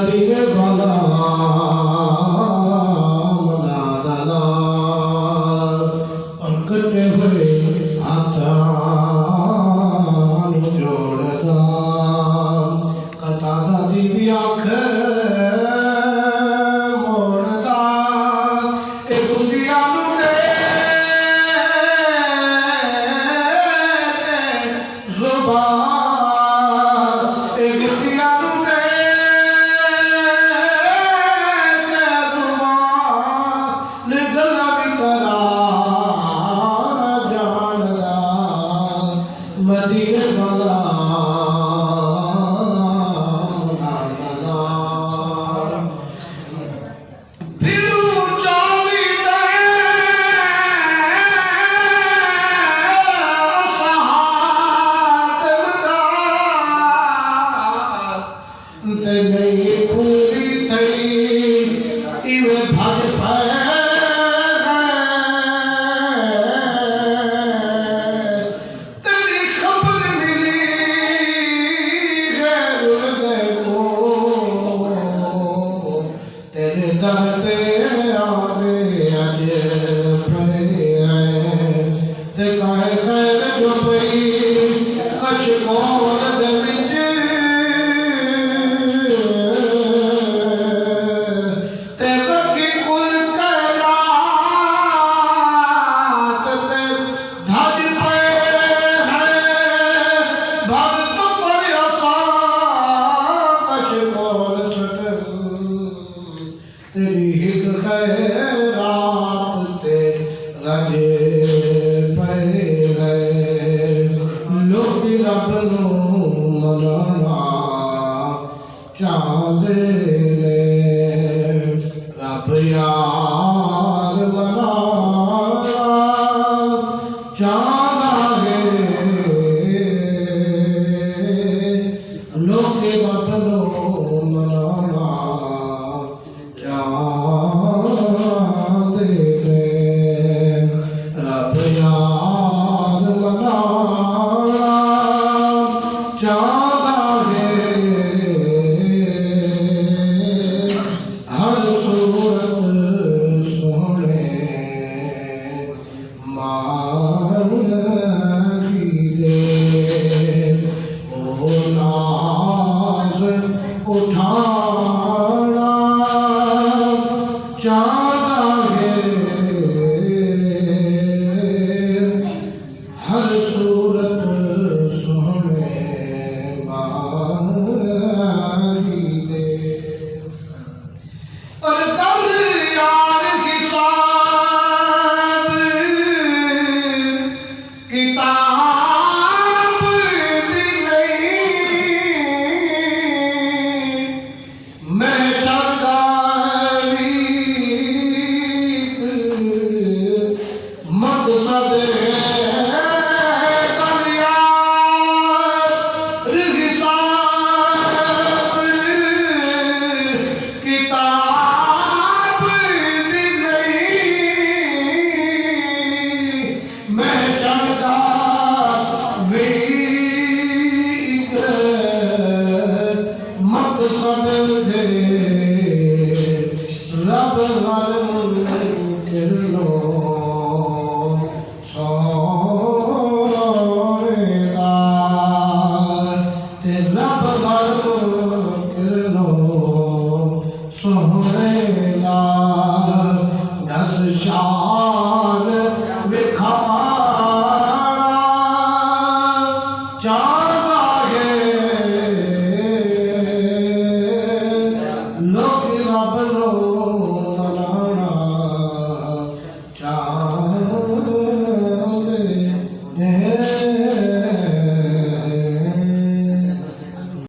मदीने वाला मना दलाल और कटे हुए हाथां जोड़दा कता दी भी आँख मोड़दा ए गुंदिया दे के जुबान ए गुंदिया दे के जुबान गला भी करा जानदा मदीने वाला तेरी हिक खैरात ते रजे पे गए लोग रब नू मनाना चाहते ने रब यार मनाना चाहता है लोग रब नू मनाना हर सूरत सोहने मारी दे और कल यार हिसाब किताब दी नहीं मैं चाहता मकसद मकसद